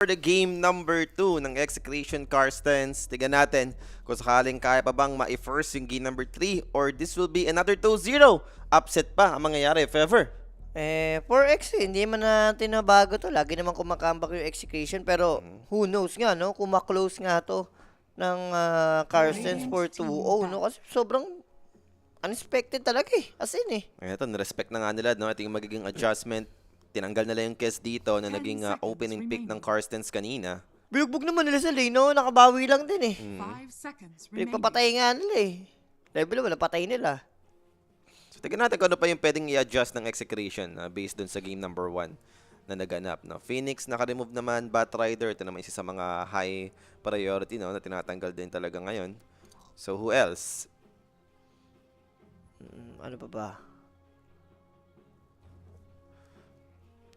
For the game number 2 ng Execution Carstens, tignan natin kung sakaling kaya pa bang ma-first yung game number 3 or this will be another 2-0. Upset pa ang mangyayari if ever. For X, hindi man natin nabago to. Lagi naman kumakambak yung execution. Pero who knows nga, no? Kung ma-close nga to ng Carstens for 2-0, no? Kasi sobrang unexpected talaga eh. As in eh. Ito, respect na nga nila, no? Ito yung magiging adjustment. Tinanggal nila yung Kes dito na naging opening pick ng Carstens kanina. Bilugbog naman nila sa lane, no? Nakabawi lang din eh. 5 seconds remaining. Pinagpapatay nga nila eh. Level 1, napatay nila. So, tignan natin kung ano pa yung pwedeng i-adjust ng Execution based dun sa game number 1 na naganap. No? Phoenix, naka-remove naman. Batrider, ito naman isa sa mga high priority, no? Na tinatanggal din talaga ngayon. So, who else? Ano pa ba?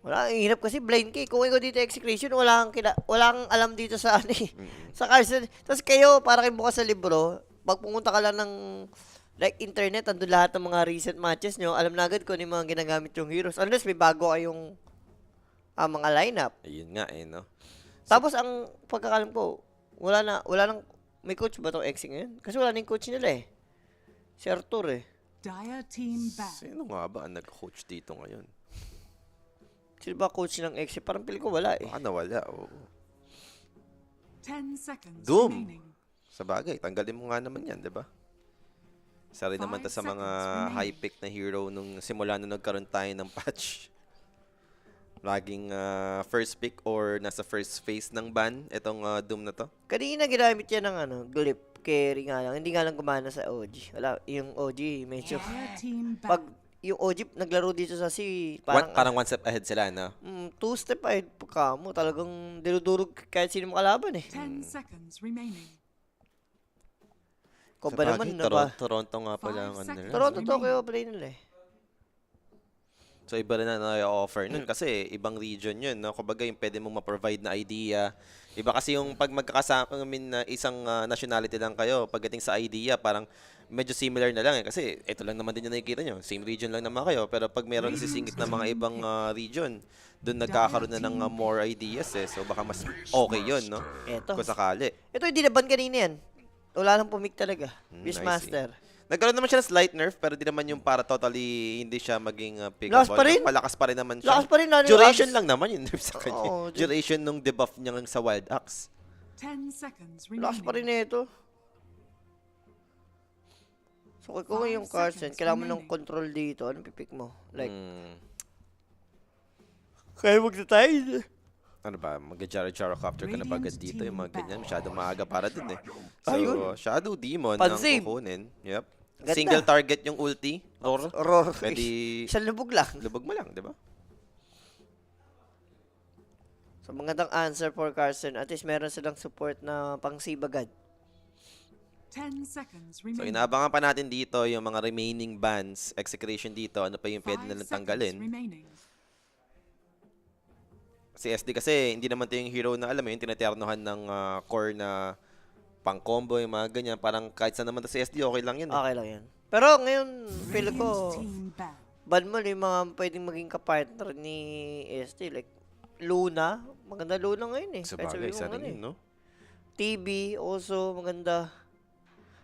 Wala, ang hirap kasi blind kay. Kung ikaw dito execution, wala kang alam dito sa ano eh. Sa Carson. Tapos kayo, para kayo bukas sa libro, pag pumunta ka lang ng like internet, andun lahat ng mga recent matches nyo, alam na agad kung ano yung mga ginagamit yung heroes. Unless may bago kayong mga lineup. Ayun nga eh, no? Tapos ang pagkakalam ko, wala nang, may coach ba itong Exing ngayon? Kasi wala na yung coach nila eh. Si Arthur eh. Dire team back. Sino nga ba ang nag-coach dito ngayon? Sino ba coach ng Exing? Parang pili ko wala eh. Baka nawala, oo. 10 seconds Doom. remaining. Sa bagay, tanggalin mo nga naman yan, di ba? Isa rin naman ta sa mga high pick na hero nung simula nung nagkaroon tayo ng patch. Laging first pick or nasa first phase ng ban, itong Doom na to. Kanina ginamit yan ng Glip carry nga lang. Hindi nga lang gumana sa OG. Wala, yung OG medyo Dire team back. pag yung OG naglaro dito sa si parang One step ahead sila, no? 2 step ahead pa mo. Talagang dinudurog kahit sino makalaban eh. 10 seconds remaining. Ko ba naman na ba? Toronto nga pala ang ano nila. Toronto Tokyo play nila eh. So iba rin na na-offer nun kasi ibang region yun, no? Kumbaga yung pwede mong ma-provide na idea. Iba kasi yung pag magkakasama, isang nationality lang kayo, pagdating sa idea, parang medyo similar na lang eh. Kasi ito lang naman din yung nakikita nyo. Same region lang naman kayo. Pero pag meron nasisingit na mga ibang region, doon nagkakaroon na ng more ideas eh. So baka mas okay yun, no? Eto. Kung sakali. Ito hindi na ban kanina yan. Wala lang pumik talaga. I Wishmaster. Nagkaroon naman siya ng slight nerf, pero di naman yung para totally hindi siya maging pickable. Lakas pa rin. Malakas pa rin naman siya. Lakas pa rin. Lalo Duration lang naman yung nerf sa kanya. Oo, Duration nung debuff niya sa Wild Axe. 10 seconds Lakas pa rin remaining. na ito. So kung yung 5 Carson, seconds kailangan mo ng remaining. control dito. Anong pipick mo? Like, Hmm. kaya mag-tide. Ano ba, mag-Gyrocopter ka na ba agad dito? Yung mga ganyan, masyadong maaga para din eh. So, Ayun. Shadow Demon Pan-save. ang kukunin. Yep. Ganda. Single target yung ulti. Or, Roar. pwede Isang lubog lang. lubog mo lang, di ba? So magandang answer for Carson. At least meron silang support na pang-save agad. 10 seconds So, remaining. inaabangan pa natin dito yung mga remaining bans, execution dito, ano pa yung pwede 5 nilang seconds tanggalin. remaining. Si SD kasi, hindi naman ito yung hero na, alam mo yun, tinaternohan ng core na pang-combo, yung mga ganyan. Parang kahit saan naman to si SD, okay lang yun. Eh. Okay lang yan. Pero ngayon, feel Radiant ko, team back. ban mo yung mga pwedeng maging kapartner ni ST. Like, Luna. Maganda Luna ngayon eh. Sa Kahit bagay, sabihin mo isa ano rin yun, eh. no? TB, also maganda.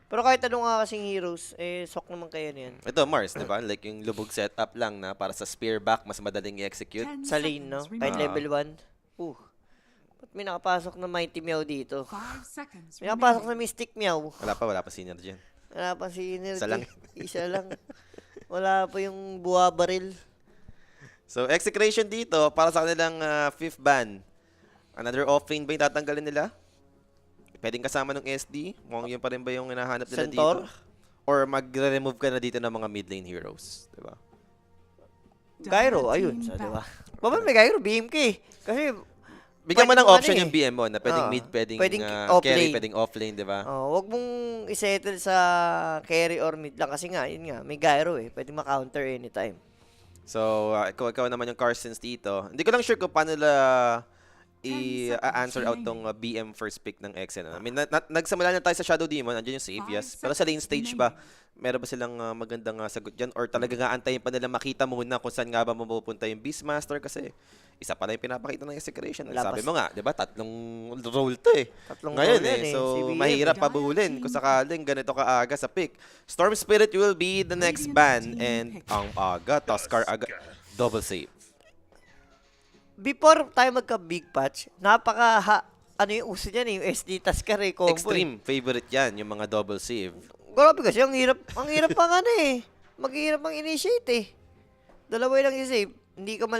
Pero kahit ano nga kasing heroes, sok naman kayo niyan. Ito, Mars, di ba? Like yung lubog setup lang na para sa spear back, mas madaling i-execute. 10 Sa lane, no? seconds Kahit remaining. level 1. Ba't may nakapasok na Mighty Meow dito? 5 seconds May nakapasok na remaining. Mystic Meow. Wala pa senior dyan. Wala pa si Energy. Isa lang. Isa lang. Wala pa yung buwa baril. So, execration dito, para sa kanilang 5th ban. Another off-lane ba yung tatanggalin nila? Pwedeng kasama ng SD? Mukhang yun pa rin ba yung hinahanap nila Centaur? dito? Or magre-remove ka na dito ng mga mid lane heroes, di ba? Gyro, ayun. So, di ba? Baba may Gyro, BMK. Kasi, Bigyan mo pwede ng mo option ano yung BM mo na pwedeng Oo. mid, pwedeng, Pwedeng carry, off-lane. pwedeng offlane, di ba? wag mong isettle sa carry or mid lang. Kasi nga, yun nga, may Gyro eh. Pwede ma-counter anytime. So, ikaw naman yung Carsons dito. Hindi ko lang sure kung paano nila i-answer out tong BM first pick ng XN. I mean, nagsimula na tayo sa Shadow Demon, andyan yung save, yes. Pero sa lane stage ba, meron ba silang magandang sagot dyan? Or talaga nga antayin pa nila makita muna kung saan nga ba mapupunta yung Beastmaster? Kasi isa pa lang yung pinapakita ng execution. Sabi mo nga, di ba, tatlong role to eh. Tatlong Ngayon role yan So si BM. mahirap pabulin kung sakaling ganito kaaga sa pick. Storm Spirit will be the next ban. And ang aga, Tuskar aga, double save. Before tayo magka-big patch, ano yung uso niyan, yung SD Tuskar eh, combo. Extreme favorite yan, yung mga double save. Grabe kasi, ang hirap pang ano eh. Maghihirap ang initiate eh. Dalawa lang yung save. Hindi ka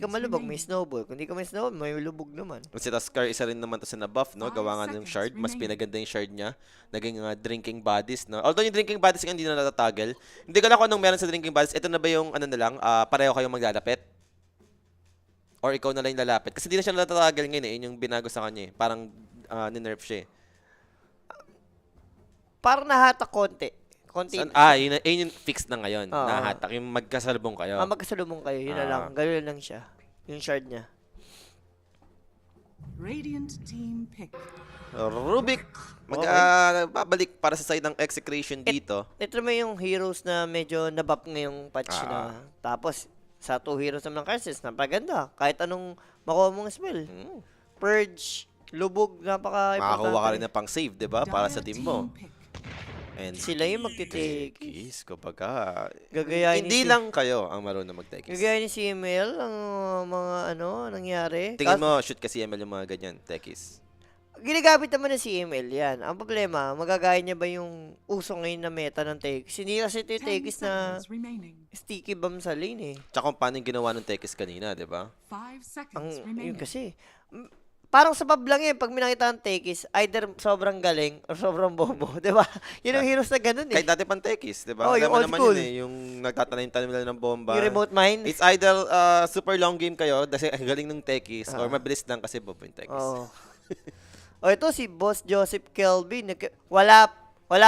malubog, may snowball. Kung hindi ka may snowball, may lubog naman. Si Tuskar, isa rin naman to sa nabuff, no? Gawa nga ng shard. Mas pinaganda yung shard niya. Naging drinking bodies, no? Although yung drinking bodies nga hindi na natatagal. Hindi ko alam kung anong meron sa drinking bodies. Ito na ba yung ano na lang, pareho kayong maglalapit? Or ikaw na lang yung lalapit? Kasi hindi na siya natatagal ngayon eh. Yun yung binago sa kanya eh. Parang ninerf siya eh. Parang nahatak konti. Yun yung fixed na ngayon. Oo. Nahatak. Yung magkasalubong kayo. Magkasalubong kayo, yun na lang. Ganun lang siya. Yung shard niya. Radiant team pick. Rubik, babalik para sa side ng execration dito. Ito naman yung heroes na medyo nabap ngayong patch na. Tapos, sa 2 heroes naman ng Carses, napaganda. Kahit anong makuha mong spell. Purge, lubog, napaka-importante. Makakuha ka rin na pang save, di ba? Para sa team mo. Pick. And Sila yung magtitikis. tekis, kumbaga. Gagayahin Hindi lang kayo ang marunong magtekis. Gagayahin ni CML ang mga nangyari. Tingin mo, shoot kasi ML yung mga ganyan, tekis. Ginagamit naman ng CML yan. Ang problema, magagaya niya ba yung uso ngayon na meta ng Tekis? Hindi kasi ito yung 10 Tekis na seconds remaining. sticky bomb sa lane eh. Tsaka kung paano yung ginawa ng tekis kanina, di ba? 5 seconds Yun remaining. kasi. Parang sa pub lang yun, pag minakita ng Tekis, either sobrang galing or sobrang bobo, di ba? Yun ang heroes na ganun eh. Kahit dati pang tekis, di ba? Oh, Alam yung mo old naman school. yun eh, yung nagtatanim-tanim nila ng bomba. Yung remote mine. It's either super long game kayo, kasi ang galing ng tekis, or mabilis lang kasi bobo yung tekis. Oo. O ito si Boss Joseph Kelvin. Wala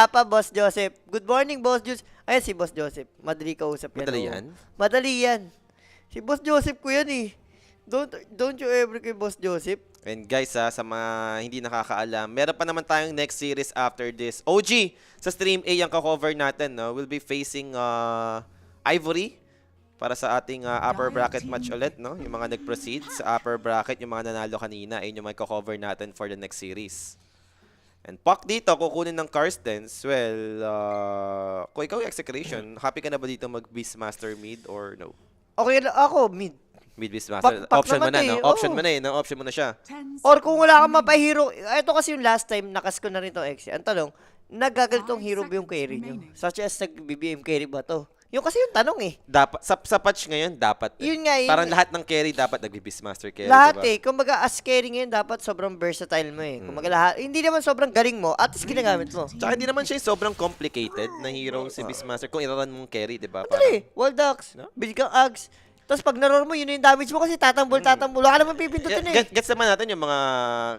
pa, Boss Joseph. Good morning, Boss Joseph. Ayan si Boss Joseph. Madali kausap yan. Madali oo. yan? Madali yan. Si Boss Joseph ko yan eh. Don't you ever kay Boss Joseph? And guys, sa mga hindi nakakaalam, meron pa naman tayong next series after this. OG, sa Stream A yung cover natin, no? We'll be facing Ivory para sa ating upper bracket match ulit, no? Yung mga nag-proceed sa upper bracket, yung mga nanalo kanina, ayun yung may cover natin for the next series. And Puck dito, kukunin ng Karstens. Well, kung ikaw yung execution, happy ka na ba dito mag-Beastmaster mid or no? Okay na ako, mid. Mid Beastmaster. Pak Option mo naman na, no? eh, Option oo. mo na eh, no? Option mo na siya. 10 Or kung wala kang seconds mapahiro, ito kasi yung last time, nakas ko na rin itong X. Ang tanong, nagagalitong 5 hero ba yung seconds carry nyo? remaining. Such as nag-BBM carry ba to? Yung kasi yung tanong eh. Dapat sa patch ngayon dapat. Yun nga, yun Parang nga. lahat ng carry dapat nagbi-Beastmaster carry, Lahat diba? eh. Kung as carry ngayon, dapat sobrang versatile mo eh. Kung lahat, hindi naman sobrang galing mo, at least ginagamit mo. Tsaka hindi naman siya yung sobrang complicated na hero si Beastmaster kung iraran mong carry, di ba? Madali. Wall Ducks, bili kang Ags. Tapos pag naroon mo, yun yung damage mo kasi tatambol. Wala ka naman pipindutin eh. Gets naman natin yung mga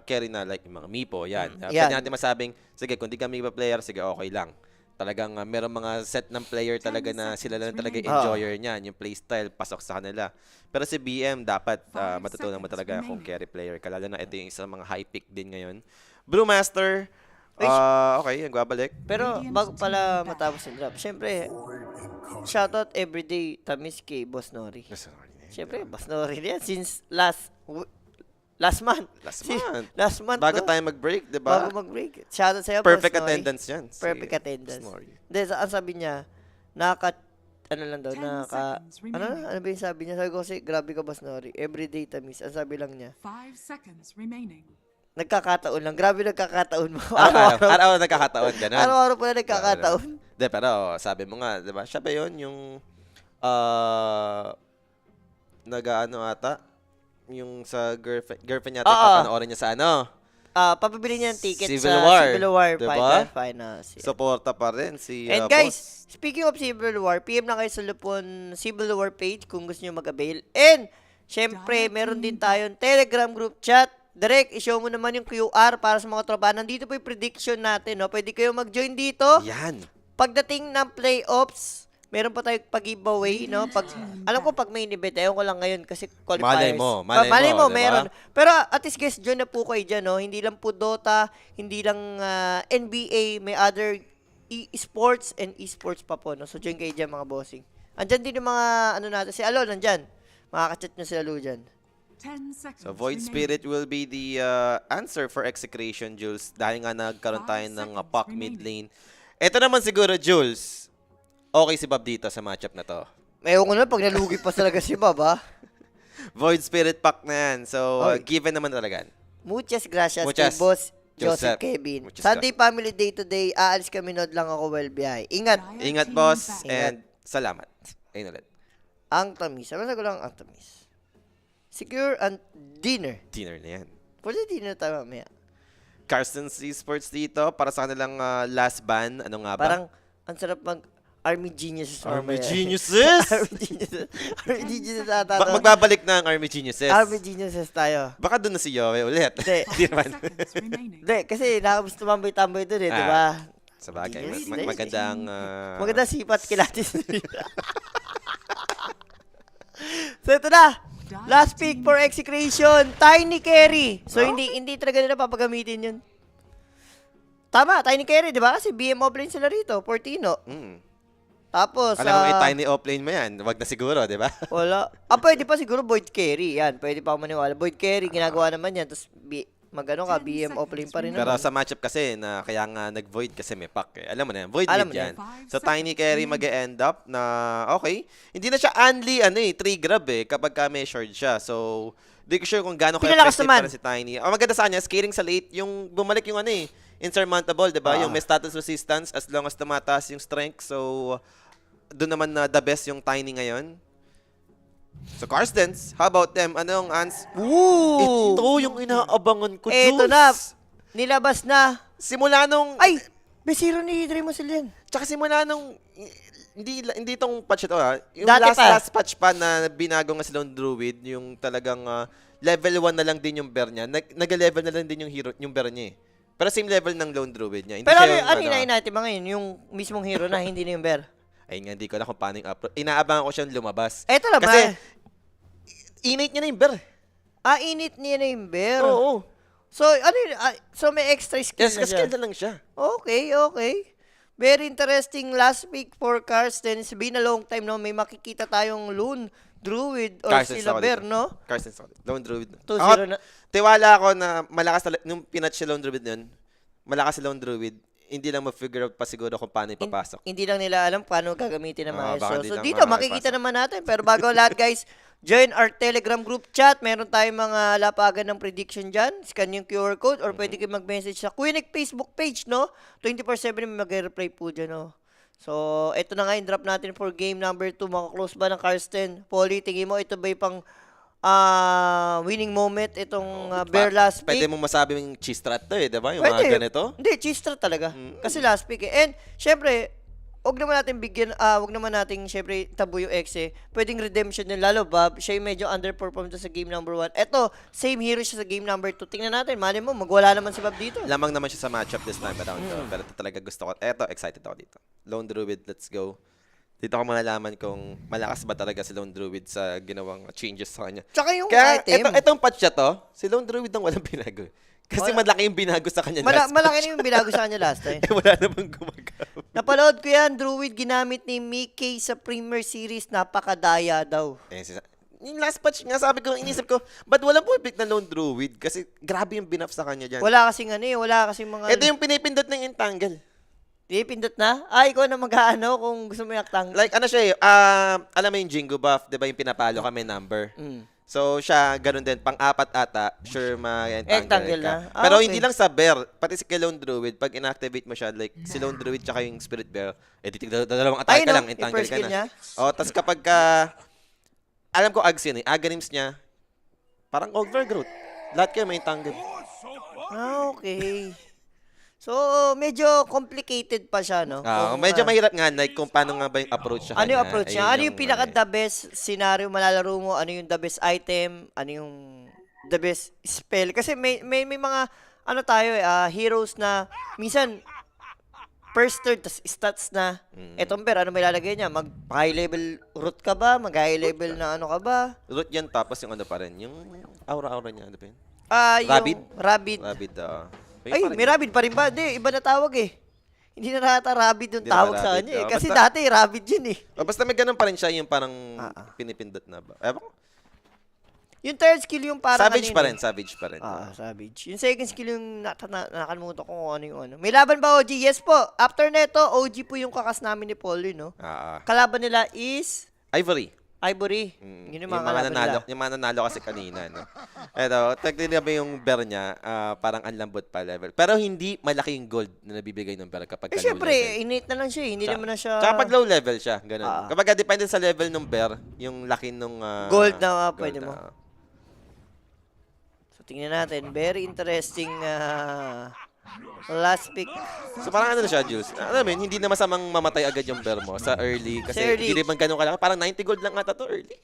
carry na like yung mga Mipo, yan. Yan. Pwede natin masabing, sige, kung di ka Mipo player, sige, okay lang. Talagang meron mga set ng player talaga na sila lang talaga enjoyer niyan, yung playstyle, pasok sa kanila. Pero si BM, dapat matutunan mo talaga kung carry player ka. Lalo na ito yung isang mga high pick din ngayon. Brewmaster, okay, nagbabalik. Pero bago pala matapos yung drop, syempre, shoutout everyday tamis kay Boss Nori. Syempre, Boss Nori yan since last month. Last month. Last month. Bago no? tayo mag-break, di ba? Bago mag-break. Shoutout sa'yo, Perfect Boss Nori. attendance yan. Perfect attendance. Snorri. Hindi, ang sabi niya, ano lang daw, 10 seconds remaining. ano ba yung sabi niya? Sabi ko kasi, grabe ka, Boss Nori. Everyday tamis. Ang sabi lang niya, 5 seconds remaining. nagkakataon lang. Grabe nagkakataon mo. Araw-araw nagkakataon, ganun. Araw-araw pala nagkakataon. De, pero sabi mo nga, di ba? Siya ba yun yung nag-ano ata? Yung sa girlfriend yata, Oo. papanoorin niya sa ano? Papabili niya ng ticket Civil sa War. Civil War Diba? Finals. Suporta pa rin si And boss. guys, speaking of Civil War, PM na kayo sa Lupon Civil War page kung gusto nyo mag-avail. And, syempre, meron din tayong Telegram group chat. Direct, i-show mo naman yung QR para sa mga tropa. Nandito po yung prediction natin, no? Pwede kayo mag-join dito. Yan. Pagdating ng playoffs, meron pa tayong pag-giveaway, no? Alam ko pag main event, ewan ko lang ngayon kasi qualifiers. Malay mo, di ba? meron. Pero at least guys, join na po kayo dyan, no? Hindi lang po Dota, hindi lang NBA, may other sports and esports pa po, no? So join kayo dyan mga bossing. Andyan din yung mga, ano natin, si Alo, nandyan. Makaka-chat nyo si Alo dyan. 10 seconds So Void remaining. Spirit will be the answer for execration, Jules. Dahil nga nagkaroon tayo 5 ng seconds puck mid lane. Ito naman siguro, Jules. Okay si Bob dito sa matchup na to. Ewan ko na pag nalugi pa talaga si Bob, ha? Void Spirit pack na yan. So, Oy. given naman talaga. Muchas gracias Muchas. kay Boss Joseph. Joseph Kevin. Muchas Sunday Family Day today. Aalis kami, nod lang ako well behind. Ingat. Dire Ingat, team boss. back. And salamat. Ayun ulit. Ang tamis. Sabi ko lang ang tamis. Secure and dinner. Dinner na yan. Pwede dinner tayo mamaya. Carson's Esports dito para sa kanilang last ban. Ano nga ba? Parang ang sarap mag Army Geniuses. Army mamaya. Geniuses! Army Geniuses. Army Geniuses ata. Magbabalik na ang Army Geniuses. Army Geniuses tayo. Baka doon na si Yowie ulit. Hindi. Di 5 naman. seconds remaining. Hindi, kasi nakabos tumambay-tambay doon eh, di Ah, ba? Sa bagay. Genius, Magandang... Maganda sipat kilatis. So ito na. Last pick for execution. Tiny carry. So hindi talaga nila papagamitin yun. Tama, tiny carry, di ba? Kasi BM offlane sila rito, Portino. Tapos, Alam mo, may tiny offlane mo yan. Wag na siguro, di ba? wala. Pwede pa siguro void carry. Yan, pwede pa ako maniwala. Void carry, ginagawa naman yan. Tapos, magano ka, BM offlane pa rin Pero naman. sa matchup kasi, na kaya nga nag-void kasi may pack eh. Alam mo na yan, void Alam mid mo na yan. yan. So, tiny carry mag-end up na, okay. Hindi na siya only, 3 grab eh, kapag ka measured siya. So, di ko sure kung gaano Pinalakas ka-effective naman. para si Tiny. Ang maganda sa kanya, scaling sa late, yung bumalik yung insurmountable, di ba? Yung may status resistance as long as tumataas yung strength. So, doon naman na the best yung Tiny ngayon. So, Carstens, how about them? Anong ans? Woo! Ito yung inaabangan ko, Eto Jules. na. Nilabas na. Simula nung... Ay! Besiro ni Draymond Silian. Tsaka simula nung... Hindi itong patch ito Yung Dati pa. last patch pa na binago nga si Lone Druid, yung talagang level 1 na lang din yung bear niya. Nag-level na lang din yung hero, yung bear niya eh. Pero same level ng Lone Druid niya. Hindi Pero siya yung, ano inahin natin mga yun? Yung mismong hero na, hindi na yung bear. Ayun nga, hindi ko alam kung paano yung upload. Inaabangan ko siyang lumabas. Eto naman. Kasi, innate niya na yung bear. Init niya na yung bear. Oo. So, ano yun? So, may extra skill Yes, na siya. skill na lang siya. Okay. Very interesting last pick for Karsten. It's been a long time, no? May makikita tayong Loon, Druid, or Carstens sila ako bear, dito. no? Carstens ako dito. Lone Druid. 2-0 Ako, na. tiwala ako na malakas talaga. Nung pinatch si Lone Druid nun, malakas si Lone Druid. Hindi lang ma-figure out pa siguro kung paano ipapasok. Hindi lang nila alam paano gagamitin ng mga baka SO. di So, lang dito, makakapasa. makikita naman natin. Pero bago ang lahat, guys, join our Telegram group chat. Meron tayong mga lapagan ng prediction dyan. Scan yung QR code or pwede kayo mag-message sa Quinik Facebook page, no? 24/7 may mag-reply po dyan, no? So, ito na nga yung drop natin for game number 2. Makaklose ba ng Karsten? Polly, tingin mo, ito ba yung pang winning moment itong bear last pick? Pwede mo masabing cheese strat to eh, diba? Yung mga ganito. Hindi, cheese strat talaga. Kasi last pick eh. And, syempre, wag naman natin bigyan, wag naman natin, syempre, tabu yung ex eh. Pwedeng redemption din, lalo Bob, siya yung medyo underperformed sa game number 1. Eto, same hero siya sa game number 2. Tingnan natin, mali mo, magwala naman si Bob dito. Lamang naman siya sa matchup this time around. Pero ito talaga gusto ko. Eto, excited ako dito. Lone Druid, let's go. Dito ko malalaman kung malakas ba talaga si Lone Druid sa ginawang changes sa kanya. Tsaka yung Kaya item. itong patch na to, si Lone Druid ang walang binago. Kasi malaki yung binago sa kanya last Malaki patch. na yung binago sa kanya last time. Eh, wala namang gumagamit. Napalood ko yan, Druid, ginamit ni Mickey sa Premier Series, napakadaya daw. Yung last patch nga, sabi ko, inisip ko, ba't walang perfect na Lone Druid? Kasi grabe yung binuff sa kanya dyan. Wala kasing wala kasing mga... Ito yung pinipindot ng Entangle. Di, pindot na? Ikaw na mag-ano kung gusto mo yung aktang. Like, ano siya eh, alam mo yung Jingo buff, di ba yung pinapalo kami number? So, siya, ganun din, pang-apat ata, sure Entangle ma-entangle ka. na? Pero Okay. hindi lang sa bear, pati si kay Lone Druid, pag inactivate mo siya, like, si Lone Druid tsaka yung Spirit Bear, dalawang Ay, attack ka no, lang, yung entangle first ka skill na. niya? O, tas kapag alam ko Ags yun eh, Aghanim's niya, parang overgrowth. Lahat kayo may entangle. Okay. So, medyo complicated pa siya, no? Kung, Medyo mahirap nga, like, kung paano nga ba yung approach sa ano yung kanya. approach niya? Ayun Ano yung pinaka-the best scenario malalaro mo? Ano yung the best item? Ano yung the best spell? Kasi may mga, ano tayo heroes na, minsan, first third, tas stats na. Etong bear, ano may lalagay niya? Mag-high level root ka ba? Mag-high level na ano ka ba? Root yan, tapos yung ano pa rin, yung aura-aura niya, ano ba yun? Yung Rabbit? Rabbit. Rabbit, Ay, may rabbit pa rin ba? Hindi, iba na tawag eh. Hindi na nata rabbit yung Hindi na tawag sa rabbit, kanya eh. oh. Kasi Basta- dati rabbit yun eh. Basta may ganun pa rin siya, yung parang pinipindot na ba? Ewan ko. Yung third skill yung parang Savage ano pa yun rin, savage pa rin. savage. Yung second skill yung nakalimutan ko kung ano yung ano. May laban ba OG? Yes po. After neto, OG po yung kakas namin ni Paulie, no? Kalaban nila is Ivory. Ivory. Yun yung mga kalaban nanalo, nila. yung mga nanalo kasi kanina, no? Eto, technically ba yung bear niya, parang anlambot pa level. Pero hindi malaki yung gold na nabibigay ng bear kapag Eh, low syempre, level. innate na lang siya eh. Hindi naman na siya Tsaka pag low level siya, ganun. Ah. Kapag depende sa level ng bear, yung laki nung Gold na pwede na. mo. So, tingnan natin. Very interesting last pick. So parang ano na siya, Jules? Alam mo yun, hindi na masamang mamatay agad yung bear mo sa early. Kasi Sa early. hindi naman ganun kalaki. Parang 90 gold lang ata to early.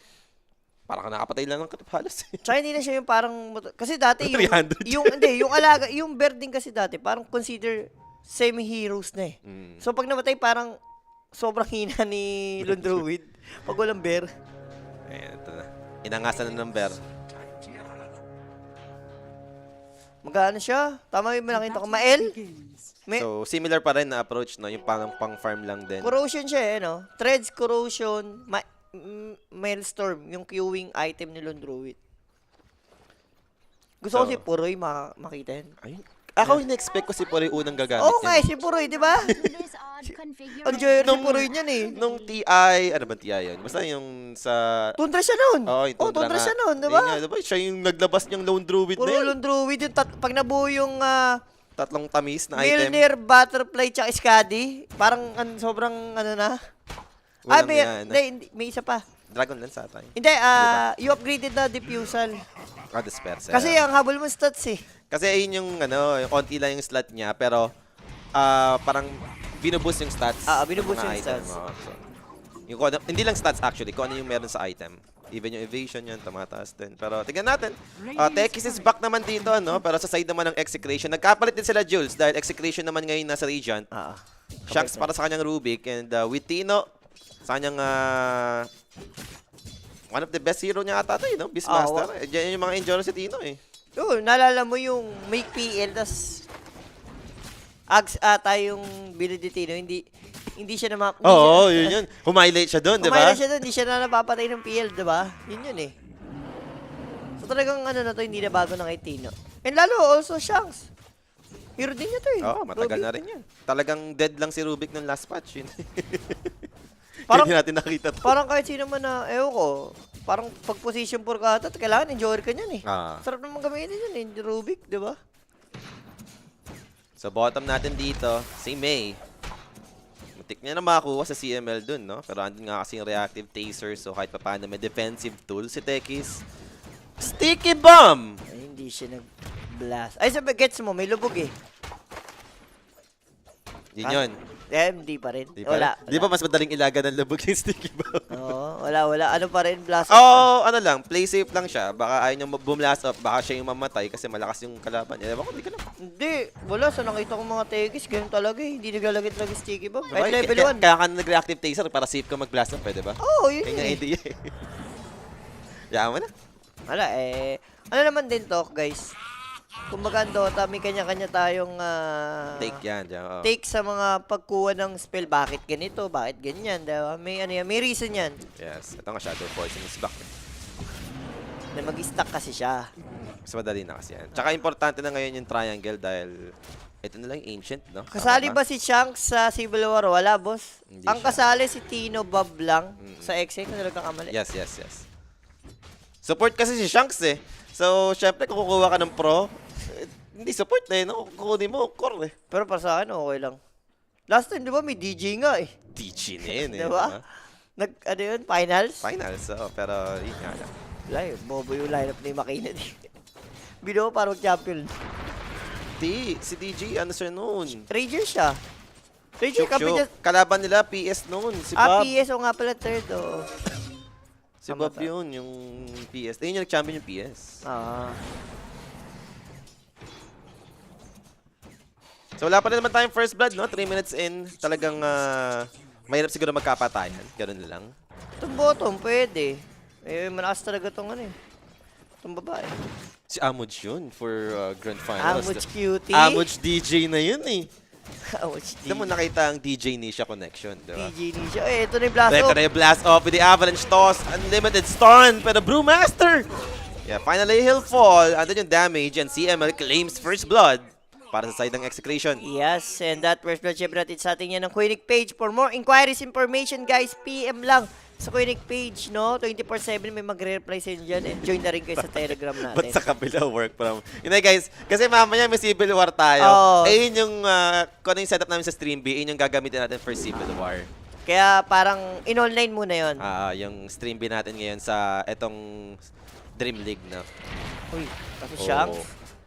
Parang nakapatay lang ng halos. Tsaka hindi na siya yung parang kasi dati yung 300. yung alaga, yung bear din kasi dati parang consider semi-heroes na eh. So pag namatay parang sobrang hina ni Lundruid pag walang bear. Ayan, ito na. Inangasan na ng bear. Magkano siya? Tama yung nakita ko. Mael? Begins. May So, similar pa rin na approach, no? Yung parang pang-farm lang din. corrosion siya eh, no? Threads, corrosion, Maelstrom, yung queuing item ni Lundruid. Gusto ko So, si Puroy makita yun. Ayun. Ako, in-expect ko si Puri unang gagamit Oo nga eh, yan. si Puroy, di ba? This odd Ang configuration. joy si Puroy niyan eh. Nung TI, ano ba TI yun? Basta yung sa... Tundra siya noon. Oo, yung Tundra Tundra nga. siya noon, di Ayun ba? nga, diba? Siya yung naglabas niyang Lone Druid Puro na yun. Lundruid yung pag nabuo yung Tatlong tamis na item. Milner, Butterfly, tsaka Skadi, parang sobrang ano na. Walang may, yan. may isa pa. Dragon Lance ata yun. Hindi, you upgraded na diffusal. Disperser. Kasi ang habol mo stats eh. Kasi ayun yung, ano, yung konti lang yung slot niya, pero parang binuboost yung stats. binuboost ng mga yung item. stats. Oo, so, yung, kung ano- hindi lang stats actually, kung ano yung meron sa item. Even yung evasion yan, tumataas din. Pero tignan natin. Tekis is back naman dito, no? Pero sa side naman ng Execration, nagkapalit din sila Jules dahil Execration naman ngayon nasa Radiant. Shanks para sa kanyang Rubik and with Tino, sa kanyang one of the best hero niya ata ito, no? Beastmaster. Diyan yung mga endurance si Tino eh. Yun, naalala mo yung make PL, tas Ags ata yung build ni Tino, hindi siya na Oo, yun yun. Humighlight siya doon, di ba? Kumain siya doon, hindi siya na napapatay ng PL, di ba? Yun yun eh. So talagang ano na to, hindi na bago na kay Tino. And lalo, also Shanks. Hero din niya to eh. Oo, matagal Ruby. na rin yan. Talagang dead lang si Rubik ng last patch. Yun. Parang- Hindi natin nakita to. Parang kahit sino man na, ewan ko, parang pag position 4 ka ata, kailangan enjoyer ka niyan eh. Sarap naman gamitin yun eh, Rubik, di ba? So bottom natin dito, si May. Mutik niya na makakuha sa CML dun, no? Pero andun nga kasi yung reactive taser, so kahit pa paano may defensive tool si Tekis. Sticky Bomb! Ay, hindi siya nag-blast. Ay, sabi, gets mo, may lubog eh. Yun yun. Hindi pa rin. Di, pa Wala. rin? Di ba mas madaling ilaga ng lubog yung Sticky Bomb? Oo, wala. Ano pa rin, blast? Oo, ano lang, play safe lang siya. Baka ayaw niya bumlast up, baka siya yung mamatay kasi malakas yung kalaban niya. Ewan ko, di ka lang. Hindi, wala. Sa nakita ko mga Tegis, ganun talaga eh. Hindi naglalagit-lagit sticky bomb. Kahit Diba? level 1. Kaya ka nag-reactive taser para safe ka mag-blast up, pwede ba? Oo, yun Yun yung eh. idea eh. Yaman mo na. Wala eh. Ano naman din to, guys? Kumbaga ang Dota, may kanya-kanya tayong Take yan. Oo. take sa mga pagkuha ng spell. Bakit ganito? Bakit ganyan? Diba? May, ano yan, may reason yan. Yes. Ito nga Shadow Poison is back. Na mag-stack kasi siya. Mas madali na kasi yan. Tsaka importante na ngayon yung triangle dahil ito na lang yung ancient, no? Kasali Tama ba si Shanks sa Civil War? Wala, boss. Hindi Ang siya. kasali si Tino Bob lang sa XA kung talagang kamali. Yes. Support kasi si Shanks eh. So, syempre kung kukuha ka ng pro, hindi support eh, no? Kukunin mo, core eh. Pero para sa akin, okay lang. Last time, di ba, may DJ nga eh. DJ na yun eh. Diba? Ano yun, finals? Finals, pero yun nga lang. Wala yun, bobo yung lineup ni Makina. Binuo para mag-champion. Si DJ, ano siya noon? Rager siya. Rager, kampi niya. Kalaban nila, PS noon. Si Bob. PS, o nga pala, third, oo. Si Bob yun, yung PS. Ayun yung nag-champion yung PS. So wala pa rin naman tayong first blood, no? 3 minutes in. Talagang mahirap siguro magkapatayan. Ganun lang. Itong bottom, pwede. Eh, malakas talaga itong ano eh. Itong babae. Si Amuj yun for Grand Finals. Amuj cutie. Amuj DJ na yun eh. Amuj Hindi mo nakita ang DJ Nisha connection, di ba? DJ Nisha. Eh, ito na yung blast Ito off. na yung blast off with the avalanche toss. Unlimited stun pero Brewmaster. Yeah, finally he'll fall. Andun yung damage and CML claims first blood para sa side ng execution. Yes, and that first blood syempre natin sa ating yan ng Quinic page. For more inquiries, information, guys, PM lang sa Quinic page, no? 24/7 may magre-reply sa inyo dyan and join na rin kayo sa Telegram Ba't natin. sa kabila work from... Yun na guys, kasi mamaya may Civil War tayo. Oo. Eh yun yung, kung ano yung setup namin sa Stream B, yun yung gagamitin natin for Civil War. Kaya parang in-online muna yon. Yung Stream B natin ngayon sa etong Dream League na. Uy, tapos Shanks.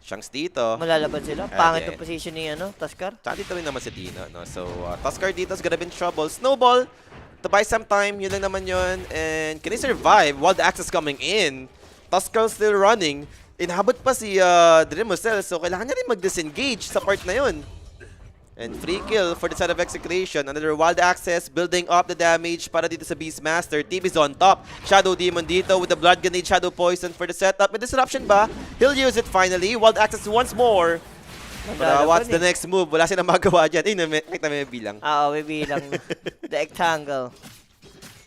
Shanks dito. Malalaban sila. Pangit Okay. yung position ni Tuskar. Tsaka dito rin naman si Tino, no? So, Tuskar dito is gonna be in trouble. Snowball, to buy some time, yun lang naman yun. And can he survive while the axe is coming in? Tuskar still running. Inhabot pa si Dreamosel, so kailangan niya rin mag-disengage sa part na yun. And free kill for the side of Execration. Another wild access, building up the damage para dito sa Beastmaster. Team is on top. Shadow Demon dito with the Blood Grenade, Shadow Poison for the setup. May disruption ba? He'll use it finally. Wild access once more. But what's the next move? Wala silang magawa dyan. Ay, nakita may bilang. Oo, may bilang. The Rectangle.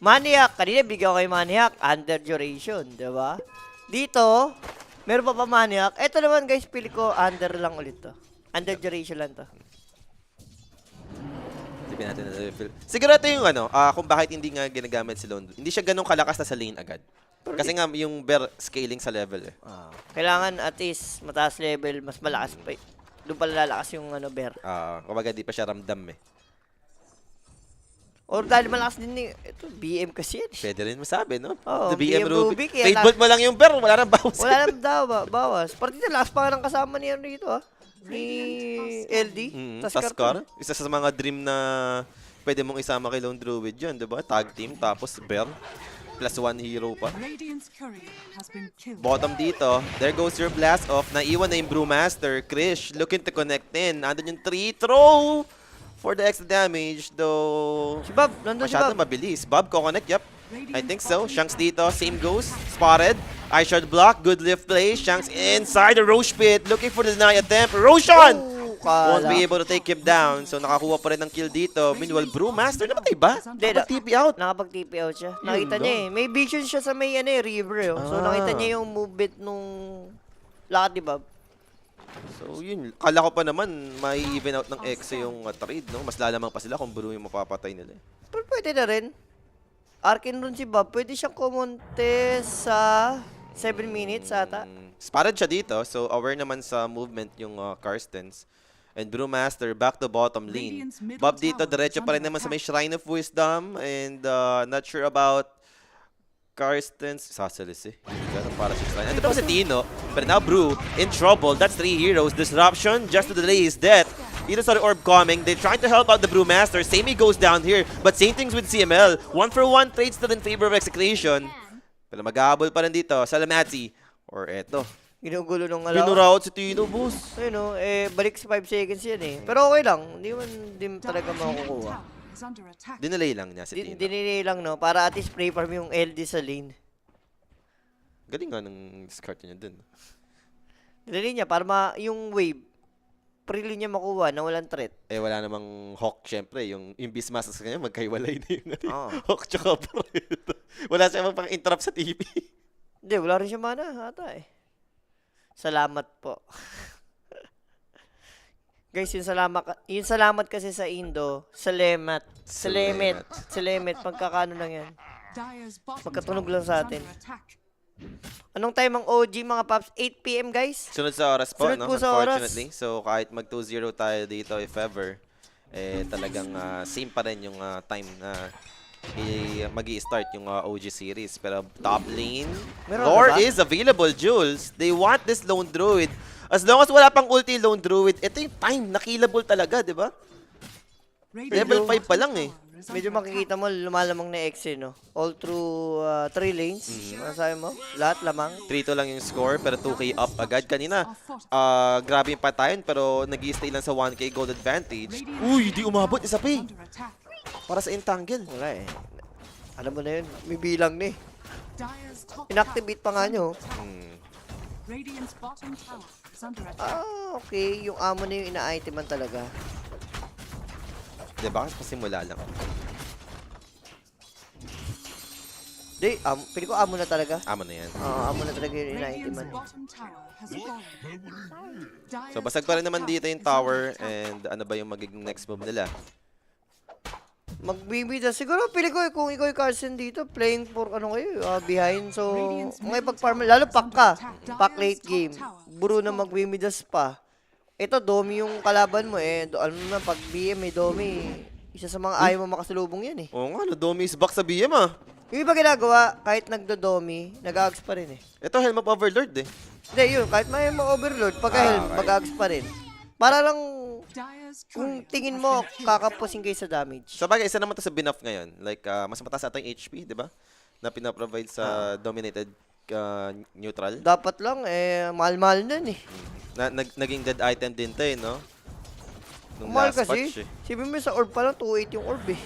Maniac. Kanina bigyan ko kay Maniac. Under duration, di ba? Dito, meron pa pa Maniac. Ito naman guys, pili ko under lang ulit to. Under duration lang to. Tipin natin na refill. Siguro ito yung kung bakit hindi nga ginagamit si Lone. Hindi siya ganun kalakas na sa lane agad. Kasi nga yung bear scaling sa level eh. Kailangan at least mataas level, mas malakas pa. Doon pala lalakas yung bear. Kumbaga di pa siya ramdam eh. Or dahil malakas din ni, ito, BM kasi yan. Pwede rin masabi, no? Oo, The BM BM Ruby. Ruby, kaya Fade bolt mo lang yung bear, wala nang bawas. Wala nang bawas. Partida, lakas pa nga ng kasama niya dito ni LD. Tuskar. Isa sa mga dream na pwede mong isama kay Lone Druid yun, diba? Tag team, tapos bear. Plus 1 hero pa. Radiant's courier has been killed. Bottom dito. There goes your blast off. Naiwan na yung Brewmaster. Krish looking to connect in. Andun yung 3 throw for the extra damage. Though Si Bob, nandun si masyado Bob. mabilis. Bob, connect. Yep. I think so. Shanks dito. Same goes. Spotted. Eyeshard block. Good lift play. Shanks inside the Roche pit. Looking for the deny attempt. Roshan! Won't be able to take him down. So nakakuha pa rin ng kill dito. Meanwhile, Brewmaster, namatay ba? Hindi, Nakapag-TP out. Nakapag-TP out siya. Nakita niya eh. May vision siya sa may river eh. So nakita niya yung movement nung lakad ni Bob. So yun, kala ko pa naman may even out ng Exe yung trade, no? Mas lalamang pa sila kung Brew yung mapapatay nila. Pero pwede na rin. Arkin rin si Bob. Pwede siyang kumonte sa 7 minutes ata. Spotted siya dito, so aware naman sa movement yung Karstens. And Brewmaster back to bottom lane. Bob dito, diretso pa rin naman sa may Shrine of Wisdom. And not sure about Karstens. Sasalis eh. Para sa Shrine. Ando pa si Tino. But now Brew in trouble. That's 3 heroes. Disruption just to delay his death. Dito sa orb coming. They're trying to help out the Brewmaster. Sammy goes down here. But same things with CML. 1-for-1 trades still in favor of Execration. Pero mag-aabol pa rin dito. Salamatsi. Or eto. Ginugulo nung alaw. Binuraot si Tino, boss. Ayun balik sa 5 seconds yan eh. Pero okay lang. Hindi talaga makukuha. Is under attack. Dinelay lang niya si Tino. Dinilay lang no, para at least spray farm yung LD sa lane. Galing nga ng discard niya dun. Dinilay niya para yung wave, freely niya makuha na walang threat. Eh, wala namang Hawk, syempre. Yung Beastmaster sa kanya, magkaiwalay na yung Oo. Hawk tsaka Barreto. Wala siya pang-interrupt sa TV. Hindi, wala rin siya mana ata eh. Salamat po. Guys, yung salamat kasi sa Indo, Salamat, pagkakano lang yan. Dire's bottom Magkatunog tower lang sa is atin. under attack. Anong time ang OG mga paps? 8 PM guys? Sunod sa oras po, Sunod no? po sa oras. Unfortunately. So, kahit mag 2-0 tayo dito, if ever, eh, talagang same pa rin yung time na mag-i-start yung OG series. Pero top lane, Meron lore ba? is available, Jules. They want this Lone Druid. As long as wala pang ulti Lone Druid, ito yung time, nakillable talaga, di ba? Radiant's Level 5 pa bottom lang eh. tower is medyo under makikita mo lumalamang na X no? All through 3 lanes. Masabi mo? Lahat lamang. 3-2 lang yung score, pero 2K up agad. Kanina, grabe yung patayon, pero nag-i-stay lang sa 1K gold advantage. Uy, di umabot. Isa pa eh. under attack. Para sa Entangle. Wala eh. Alam mo na yun. May bilang ni. Dire's top Inactivate pa nga nyo. Radiant's bottom tower is under attack. Okay. Yung amo na yung ina-iteman talaga. Diba? Kasi pasimula lang. Di, pili ko amo na talaga. Amo na yan. Amo na talaga yung Radiant's ina-iteman. bottom tower has fallen. So, basag pa rin naman dito yung tower. And ano ba yung magiging next move nila? Magbibida. Siguro, pili ko kung ikaw yung Carson dito, playing for ano kayo, behind. So, may pag-farm, lalo pack ka. Pack late game. Buro na magbimidas pa. Ito, Domi yung kalaban mo eh. Alam mo na, pag BM may Domi, isa sa mga ayaw mo makasalubong yan eh. Oo nga, no, Domi is back sa BM ah. Yung iba ginagawa, kahit nagdo-Domi, nag-ags pa rin eh. Ito, Helm of Overlord eh. Hindi, yun, kahit may ma-overload, pagka-helm, okay. mag-ags pa rin. Para lang, Dire's kung courier tingin has mo, been killed. kakapusing kayo sa damage. Sa bagay, isa naman to sa binuff ngayon. Like, mas mataas ata yung HP, di ba? Na pinaprovide sa dominated neutral. Dapat lang, mahal-mahal nun eh. Naging dead item din to eh, no? Nung Mahal last kasi, patch eh. sabi mo sa orb pa lang, 2.8 yung orb eh.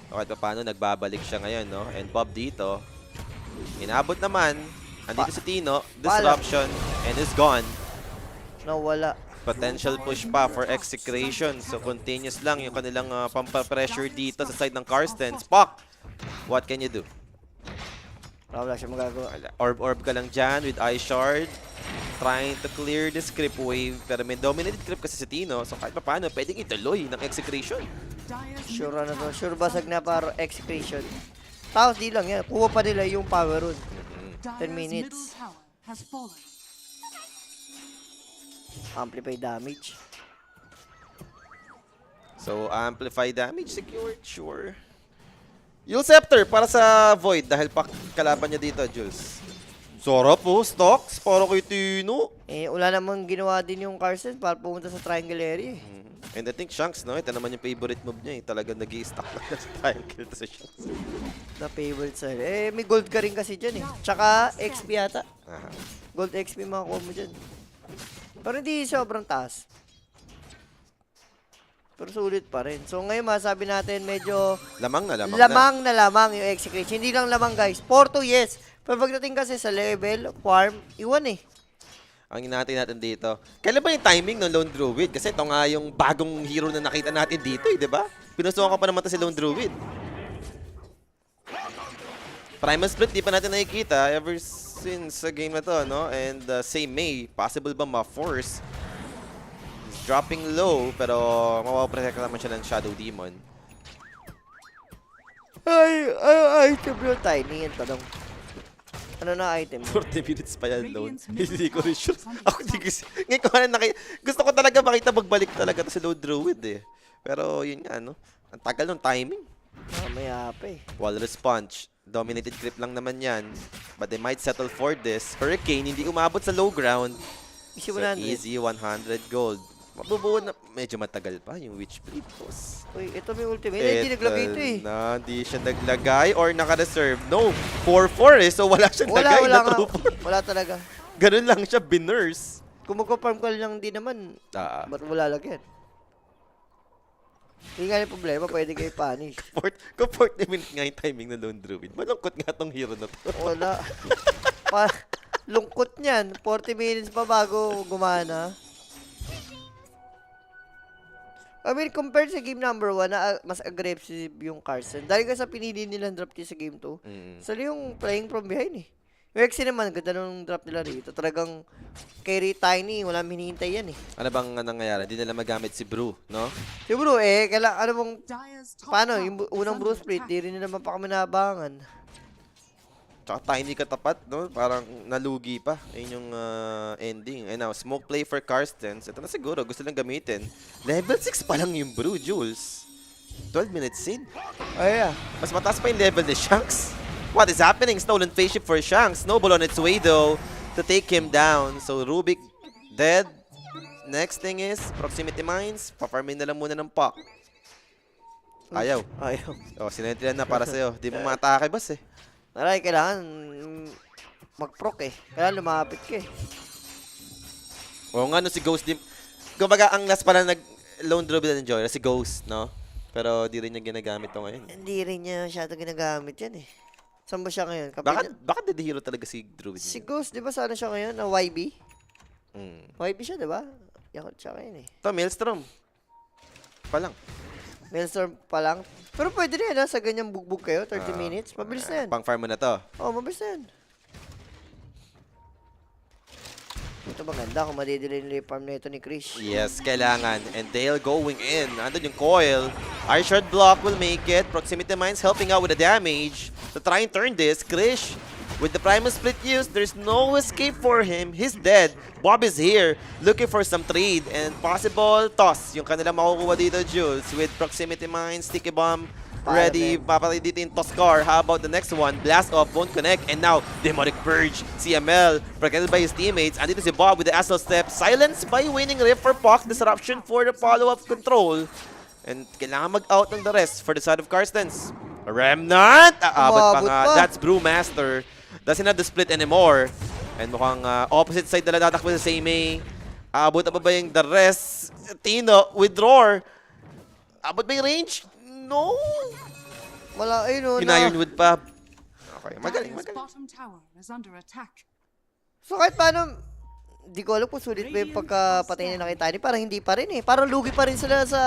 O kahit pa paano, nagbabalik siya ngayon, no? And Bob dito, inabot naman, andito si Tino, disruption, and is gone. Nawala. Potential push pa for execration. So, continuous lang yung kanilang pampa-pressure dito sa side ng Karsten. Spock! What can you do? Wala siya magagawa. Wala. Orb ka lang dyan with Ice Shard. Trying to clear this creep wave. Pero may dominated creep kasi si Tino. So, kahit pa paano, pwedeng ituloy ng execration. Dire's Sure middle na to. tower Sure is basag under na para execution. Tapos di lang yan. Kuha pa nila yung power rune. Dire's 10 minutes. middle tower has fallen. Amplify damage. So, amplify damage secured, sure. Yule Scepter para sa Void dahil pa kalaban niya dito, Jules. Sarap po, stocks para kay Tino. Wala namang ginawa din yung Carson para pumunta sa triangle area eh. And I think Shanks, no? Ito naman yung favorite move niya eh. Talagang nag-i-stack lang na sa triangle to sa Shanks. Na favorite sa may gold ka rin kasi dyan eh. Tsaka XP yata. Aha. Gold XP makakuha mo dyan. Pero hindi sobrang taas. Pero sulit pa rin. So ngayon masabi natin medyo Lamang na. lamang na lamang yung execution. Hindi lang lamang guys. 4-2 yes. Pero pagdating kasi sa level, farm, iwan eh. Ang inaantay natin dito. Kailan ba yung timing ng Lone Druid? Kasi ito nga yung bagong hero na nakita natin dito eh, di ba? Pinusukan ka pa naman to si Lone Druid. Primal Split, di pa natin nakikita ever since sa game na to, no? And same May, possible ba ma-force? He's dropping low, pero mawaprotect naman siya ng Shadow Demon. Ay, item yung tiny yan tanong. Ano na item? 40 minutes pa yan, Lone. Hindi ko rin sure. Ako di gusto. Ngayon ko na gusto ko talaga makita magbalik talaga to si Lone Druid eh. Pero yun nga, no? Ang tagal ng timing. Mamaya pa eh. Walrus Punch. Dominated creep lang naman yan. But they might settle for this. Hurricane, hindi umabot sa low ground. Easy So 100. easy 100 gold. Mabubuo na. Medyo matagal pa yung Witch Blade boss. Uy, ito may ultimate. Hindi naglagay ito eh. Na, hindi siya naglagay or naka-reserve. No, 4-4 eh. So wala siyang lagay Wala na nga. true 4. Wala talaga. Ganun lang siya, binurse. Kung magpa-farm ka lang din naman, ba't wala lagyan? Hindi nga yung problema, pwede kayo punish. Kung 40 minutes nga yung timing ng Lone Druid. Malungkot nga tong hero na to. Wala. Lungkot niyan. 40 minutes pa bago gumana. I mean, compared sa game number 1, na mas aggressive yung Carson. Dahil ka sa pinili nilang drop niya sa game 2, sali yung playing from behind eh. Yung Exy naman, ganda nung drop nila rito. Talagang carry tiny, walang hinihintay yan eh. Ano bang nangyayari? Hindi nila magamit si Brew, no? Si Bro, ano bang, Dire's top paano, tower yung is unang under Bruce split, attack. di rin nila mapakaminabangan. Tsaka tiny katapat, no? Parang nalugi pa. Ayun yung ending. And now, smoke play for Karstens. Ito na siguro, gusto lang gamitin. Level 6 pa lang yung Brew, Jules. 12 minutes in. Ay, Mas mataas pa yung level ni Shanks. What is happening? Stolen face ship for Shanks. Snowball on its way, though, to take him down. So, Rubik dead. Next thing is, proximity mines. Pa-farming na lang muna ng Puck. Ayaw. Ayaw. O, sinentilan na para sa'yo. Di mo matake, boss eh. Aray, kailangan mag-proc eh. Kailangan lumapit ka eh. Oo nga, no, si Ghost din. Kumbaga, ang last pala nag-lone druid and enjoyer, si Ghost, no? Pero di rin niya ginagamit to ngayon. Hindi rin niya masyado ginagamit yan eh. Saan ba siya ngayon? Baka dead hero talaga si druid Si niya. Ghost, di ba sana siya ngayon? Na YB? YB siya, di ba? Yakot siya ngayon eh. Ito, Maelstrom. Pa lang. Maelstrom pa lang. Pero pwede na yan ha, sa ganyang bugbog kayo, 30 minutes. Mabilis na yan. Pang farm mo na to. Oo, mabilis na yan. Ito maganda kung madidelay nila yung farm na ito ni Krish. Yes, kailangan. And Dale going in. Andun yung coil. Our short block will make it. Proximity Mines helping out with the damage. To try and turn this, Krish, with the Primal Split used, there's no escape for him. He's dead. Bob is here, looking for some trade and possible toss. Yung kanila makukuha dito, Jules, with Proximity Mines, Sticky Bomb, ready. Papatay dito yung Toskar. How about the next one? Blast off, won't connect. And now, Demonic Purge. CML, protected by his teammates. Andito si Bob with the Astral Step. Silenced by Winning Rift for Pox. Disruption for the follow-up control. And kailangan mag-out ng the rest for the side of Karstens. Remnant! Aabot pa nga. pa. That's Brewmaster. Doesn't have the split anymore. And mukhang opposite side na tatakbo sa Seimei. Aabot na ba yung the rest? Tino with Roar. Abot ba yung range? No! Wala, ayun o. Yung Ironwood pa. Okay, magaling, Dire's magaling. bottom tower is under attack. So kahit paano, di ko alam kung sulit ba yung pagkapatay nila kay Tiny. Parang hindi pa rin eh. Parang lugi pa rin sila sa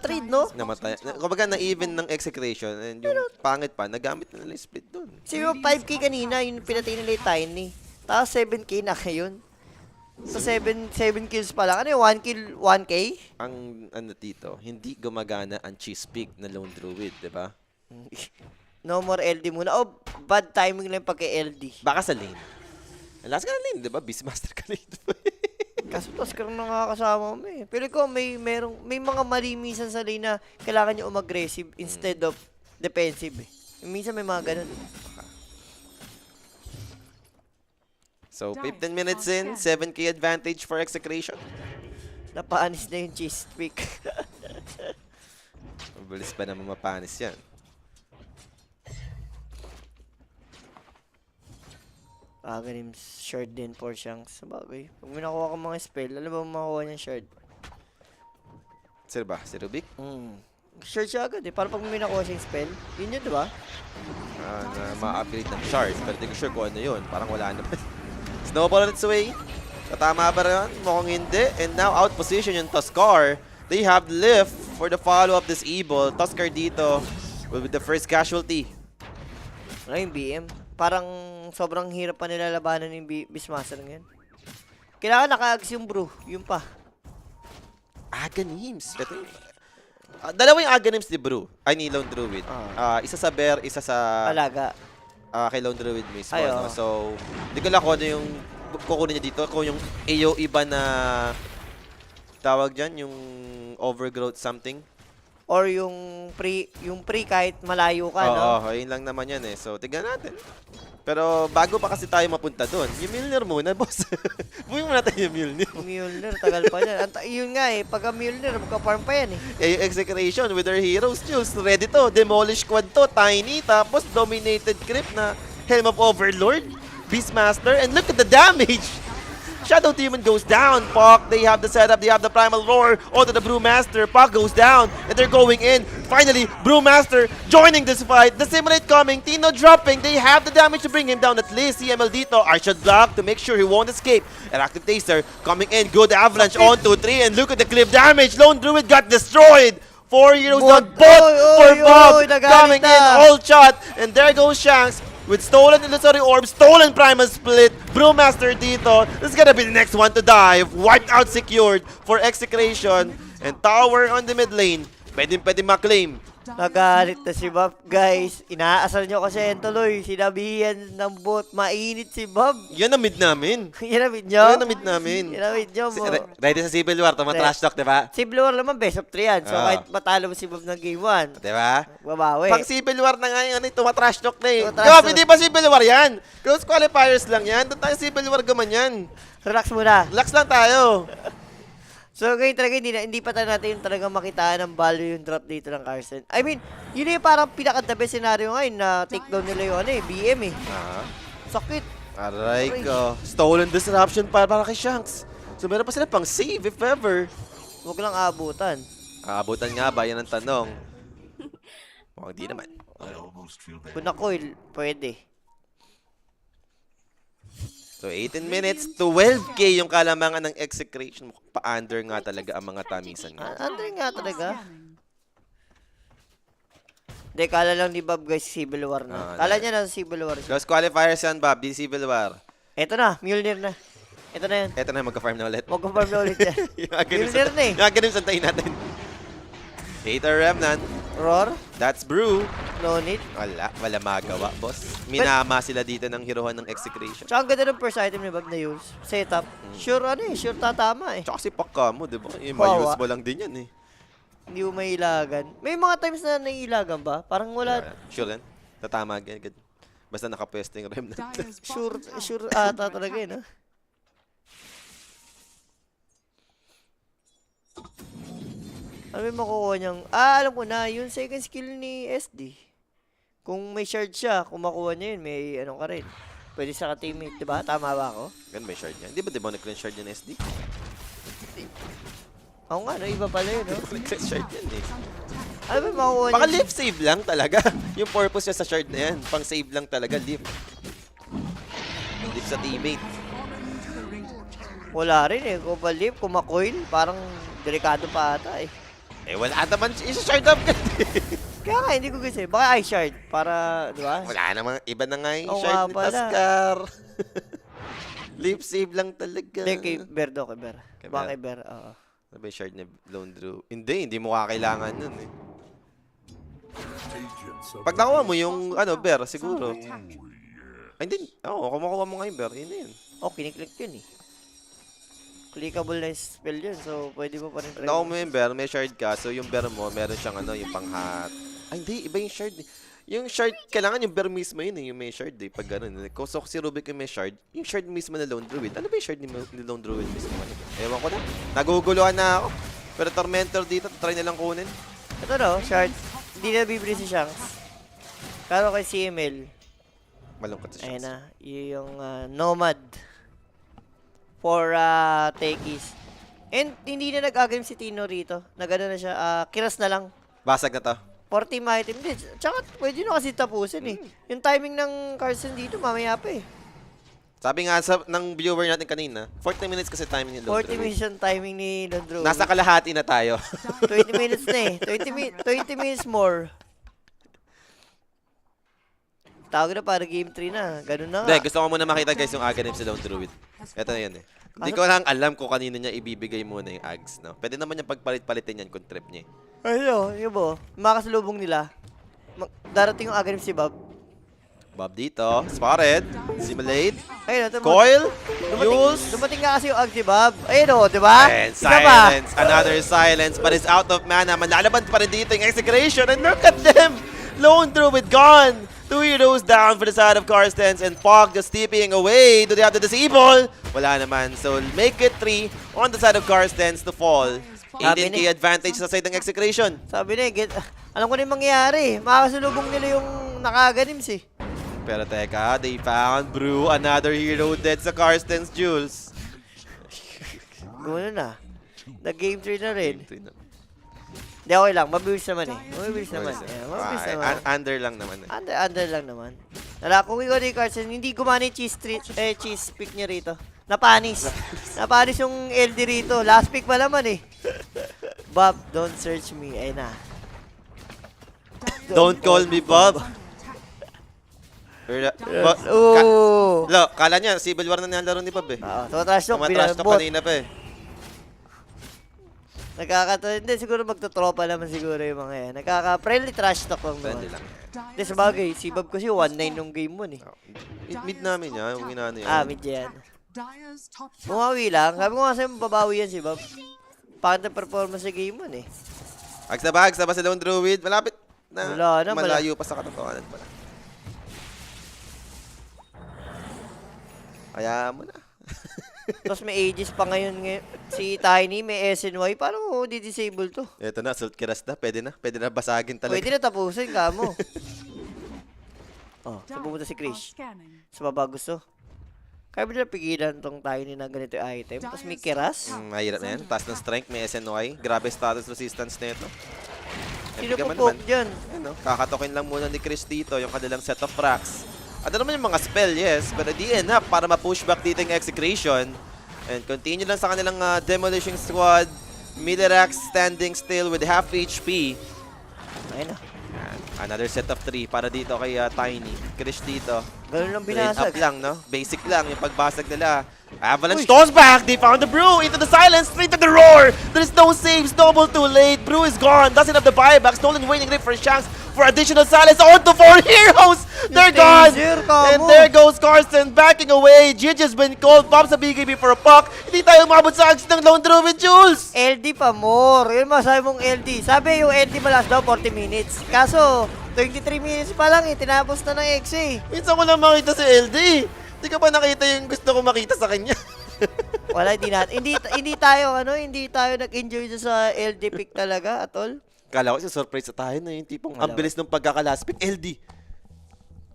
trade, no? Namatay. Kumbaga na-even ng execution and yung pangit pa, nagamit na nila yung split dun. Kasi yung 5k kanina, yung pinatay nila yung Tiny. Tapos 7k na ngayon. Sa 7 kills pa lang. Ano yung 1 kill, 1k? Ang ano dito, hindi gumagana ang cheese pig na lone druid, di ba? No more LD muna. Oh, bad timing lang pagka-LD. Baka sa lane. Last ka na lane, di ba? Beastmaster ka lane. Kaso tas ka rin nakakasama mo eh. Pero ko may mga malimisan sa lane na kailangan nyo umaggressive instead of defensive eh. Minsan may mga ganun eh. So, 15 minutes in, 7k advantage for execration. Napaanis na yung cheese pick. Mabilis pa naman mapanis yan. Ganim shard din for Shanks. Sabagay. Pag may nakuha ka mga spell, alam ba makuha niyang shard? Sino ba? Si Rubik? Shard siya agad eh. Para pag may nakuha siyang spell, yun yun, di ba? Na ma-upgrade ng shards. Pero di ko sure kung ano yun. Parang wala naman. Snowball on its way. Katama ba rin? Mukhang hindi. And now out position yung Toskar. They have lift for the follow-up this evil. Toskar dito will be the first casualty. Ano yung BM? Parang sobrang hirap pa nila labanan yung Beastmaster ngayon. Kailangan naka-ags yung brew. Yun pa. Aganims. Ito yung... dalawa yung Aganims ni Brew. Ay, ni Lone Druid. Isa sa Bear, isa sa... Alaga. Kay Lone Druid mismo. Ay, No? oo. So, di ko lang kung ano yung kukunin niya dito. Kung yung AO iba na... Tawag dyan, yung overgrowth something. Or yung pre kahit malayo ka, no? Oo, ayun lang naman yan eh. So, tignan natin. Pero bago pa kasi tayo mapunta doon, yung Mjolnir muna, boss. Buhay muna tayo yung Mjolnir. Mjolnir, tagal pa yan. Yun nga eh, pagka Mjolnir, magka-farm pa yan eh. Yung execution with their heroes, Jules, ready to. Demolish squad to, Tiny, tapos dominated crypt na Helm of Overlord, Beastmaster, and look at the damage! Shadow Demon goes down. Puck, they have the setup, they have the Primal Roar onto the Brewmaster. Puck goes down, and they're going in. Finally, Brewmaster joining this fight. The Simulate coming, Tino dropping. They have the damage to bring him down at least. CML dito, Arshad block to make sure he won't escape. And Active Taster coming in, good avalanche on 2-3, and look at the cliff damage. Lone Druid got destroyed. 4 heroes on bot for Bob coming in, all shot. And there goes Shanks. With stolen Illusory Orb, stolen Primal Split, Brewmaster dito. This is gonna be the next one to die. Wiped out secured for execration. And tower on the mid lane. Pwede ma-claim. Nagalit na si Bob, guys. Inaasar nyo kasi yan tuloy. Sinabihan ng bot, mainit si Bob. Yan ang mid namin. Ginamit nyo? Yan ang mid namin. Ginamit nyo mo. Ready sa Civil War, tumatrash talk, diba? Si Blue War naman, best of 3 yan. So Ah. kahit matalo mo si Bob ng game 1, Diba? babawi. Pag Civil War na nga yun, tumatrash talk na eh. Tumatrash Diba, talk. hindi pa Civil War yan. Close qualifiers lang yan. Doon tayo Civil War gaman yan. Relax muna. Relax lang tayo. So, ngayon talaga, hindi pa tayo natin yung talaga makitaan ng value yung drop dito ng Carson. I mean, yun yung parang pinaka-the best scenario ngayon na take down nila yung BM eh. Ah, Sakit. aray ko. Stolen disruption para kay Shanks. So meron pa sila pang save if ever. Huwag lang aabutan. Aabutan nga ba? Yan ang tanong. Mukhang di naman. Kung na-coil, pwede. So 18 minutes, 12k yung kalamangan ng execration. Pa-under nga talaga ang mga tamisan nga. Under nga talaga. Scanning. Hindi, kala lang ni Bob guys, Civil War na. Kala niya na Civil War. Ghost qualifiers yan, Bob. Di Civil War. Eto na, Mjolnir na. Eto na yan. Eto na, magka-farm na ulit. Mag-confirm na ulit yan. Yung ganun Mjolnir na eh. Yung ganun santayin natin. Hater Remnant. Roar, That's Brew. no need. Wala magawa, boss. Minama sila dito ng hiruhan ng execration. Tsaka ang ganda ng first item ni Bob na use. Setup. Sure sure tatama eh. Tsaka si Pakka mo, di ba? Eh, Wawa. mayus mo lang din yan eh. Hindi mo mailagan. May mga times na naiilagan ba? Parang wala. Sure yan. Tatama agad. Basta nakapwesto yung Remnant. Dyer's Sure, bottom tower sure is ata under talaga eh, no? attack. Ano yung makukuha niyang... alam ko na, yung second skill ni SD. Kung may shard siya, kung makuha niya yun, may ano ka rin. Pwede sa ka-teammate, diba? Tama ba ako? Ganun may shard yan. Di ba nag-clean shard yan SD? Oo nga, no? Iba pala yun, no? Nag-clean shard yan eh. Ano ba yung makukuha Baka niya? lift save lang talaga. Yung purpose niya sa shard na yan. Pang save lang talaga, lift. Lift sa teammate. Fallen to the Radiant tower. Wala rin eh. Kung palip, kung makoil, parang delikado pa ata eh. Eh wala naman isa-shard up ka. Kaya nga, hindi ko gusto eh. Baka eye shard para, di ba? Wala namang iba na nga yung Oo shard nga ni pala. Taskar. Lift save lang talaga. Hindi, kay Bear daw, kay Bear. Kay Baka Bear. kay Bear, oo. Ano ba yung shard ni Lone Drew? Hindi mo kakailangan nun eh. Pag nakuha mo yung Bear, siguro. Ay, hindi. Oo, kung makuha mo nga yung Bear, yun na yun. Oh, kiniklik yun eh. Clickable na yung spell yun, so pwede mo pa rin try. Nakuha mo yung Bear, may shard ka. So yung Bear mo, meron siyang yung panghat. Ay, hindi. Iba yung shard eh. Yung shard, kailangan yung Bear mismo yun eh. Yung may shard eh. Pag ganun. So si Rubik yung may shard, yung shard mismo na Lone Druid. Ano ba yung shard ni Lone Druid mismo? Ewan ko na. Naguguluhan na ako. Pero Tormentor dito, try na lang kunin. Ito no, shard. Hindi na bibili si Shanks. Karo kay CML. Malungkot sa Ayun shots. na, yung Nomad. For techies. And hindi na nag-agam si Tino rito. Nagano na siya, kiras na lang. Basag na to. 40 item din. Tsaka pwede na kasi tapusin eh. Yung timing ng Carson dito, mamaya pa eh. Sabi nga ng viewer natin kanina, 40 minutes kasi timing ni Lone 40 Druid. minutes yung timing ni Londro. Nasa kalahati na tayo. 20 minutes na eh. 20 minutes more. Tawag na para game 3 na. Ganun na Hindi, nga. gusto ko muna makita guys yung Aghanim sa Lone Druid. Ito na yan eh. Hindi ko lang alam kung kanino niya ibibigay muna yung Ags, no? Pwede naman yung pagpalit-palitin yan kung trip niya. Ayun, yun mo. Makasalubong nila. Darating yung Aghanim si Bob. Bob dito, spotted, simulate, Ayun, ito. coil, Yules, Dumating nga kasi yung Ag si Bob. Ayun o, di ba? and Ika ba? silence. Another silence, but it's out of mana. Manlalaban pa rin dito yung execution, and look at them! Lone Druid gone! 2 heroes down for the side of Karstens, and Fog just TPing away. Do they have to disable? Wala naman. So, make it 3 on the side of Karstens to fall. Sabi 18k advantage sa side ng execution. Sabi na alam ko na yung mangyayari. Makakasalubong nila yung nakaganims eh. Pero teka, they found Brew, another hero dead sa Karstens Jules. Gano'n na. Nag-game 3 na rin. Hindi, okay lang. Mabilis naman eh. Mabilis naman. Yeah, mabilis naman. Under lang naman eh. Under lang naman. Wala, kung ikaw ni Carson, hindi gumana yung cheese pick niya rito. Napanis. Napanis yung LD rito. Last pick pa naman eh. Bob, don't search me. Ayun na. Don't call me Bob. Oo. Kala niya, Civil War na nilalaro ni Bob eh. Oo, tumatrash talk. Tumatrash talk Binabot. kanina pa eh. Hindi, siguro magtotropa naman siguro yung mga yan. Friendly trash talk lang Friendly naman. lang. Hindi, sa bagay, si Bob kasi 1-9 nung game mo eh. Mid namin yan, yung inaano yan. Mid yan. Dyer's top tower Bumawi lang. Sabi ko nga sa'yo, babawi yan si Bob. Pangit ang performance sa game mo eh. Ags na ba si Lone Druid? Malapit na. Wala na, Malayo pa sa katotohanan pala. Kaya mo na. Tapos may Aegis pa ngayon. Si Tiny, may SNY. Paano mo di-disable to? Ito na, Assault Cuirass na. Pwede na basagin talaga. Pwede na tapusin ka mo. Oh, saan pumunta si Dire are Krish? scanning. Sa baba gusto. Kaya ba nila pigilan tong Tiny na ganito yung item? Tapos may Kiras? Mahirap na yan. Taas ng strength, may SNY. Grabe status resistance na ito. Sino po poke dyan? Ano, kakatokin lang muna ni Chris dito yung kanilang set of racks. Ano naman yung mga spell, yes, but di enough para ma-push back dito yung execution. And continue lang sa kanilang demolition squad. Millerax standing still with half HP. Ayun na. Yan. Another set of 3 para dito kay Tiny. Chris dito. Ganun lang Blade up binasag. lang, no? Basic lang yung pagbasag nila. Avalanche Uy! toss back! They found the Brew! Into the silence! Straight to the roar! There's no saves! Double too late! Brew is gone! Doesn't have the buyback! Stolen waiting rip for a chance for additional silence! On to 4 heroes! They're gone! taser, kamo. And there goes Carson backing away! Gigi has been called! Pops sa BKB for a puck! Hindi tayo umabot sa axis ng Lone Druid, Jules! LD pa more. Yun masabi mong LD. Sabi yung LD malas daw 40 minutes. Kaso, 23 minutes pa lang eh. Tinapos na ng X eh. Minsan ko lang makita si LD! Hindi ka pa nakita yung gusto ko makita sa kanya. Wala, hindi tayo nag-enjoy sa LD pick talaga at all. Kala ko surprise sa tayo na yung tipong ang Wala. bilis ng pagkakalaspik, LD.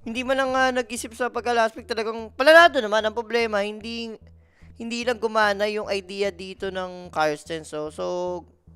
Hindi man lang nag-isip sa pagka-last pick talagang palanado naman. Ang problema, hindi lang gumana yung idea dito ng Karsten. So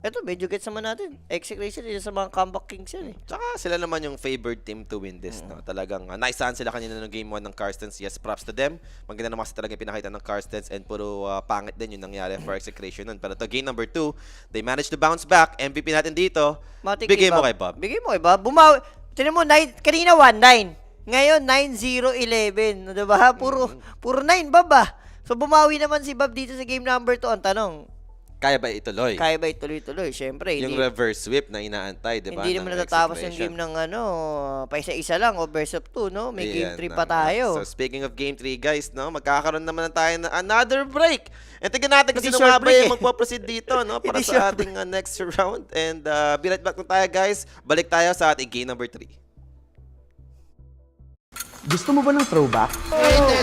eto, medyo gets naman natin. Execution, isa sa mga comeback kings yan eh. Tsaka sila naman yung favored team to win this. No? Talagang naisahan sila kanina ng game 1 ng Karstens. Yes, props to them. Maganda naman kasi talaga yung pinakita ng Karstens and puro pangit din yung nangyari for execution nun. Pero to game number 2, they managed to bounce back. MVP natin dito. Matik Bigay kay mo kay Bob. Bigay mo kay Bob. Bumawi. Tinan mo, kanina 1-9. Ngayon, 9-0-11. Diba? Puro 9, Bob ah. So, bumawi naman si Bob dito sa game number 2. Ang tanong, Kaya ba ituloy? kaya ba ituloy-tuloy? Siyempre, Yung hindi, reverse sweep na inaantay, di ba? hindi naman ng natatapos yung execution. game ng pa isa-isa lang o best of 2, no? May game Ayan 3 na pa nga. tayo. So speaking of game 3 guys, no, magkakaroon naman tayo ng another break. And tignan natin kung Hindi sino short nga ba break yung eh. magpo-proceed dito, no, para Hindi sa short ating next round. And be right back na tayo guys. Balik tayo sa ating game number 3. Gusto mo ba ng throwback? Hindi,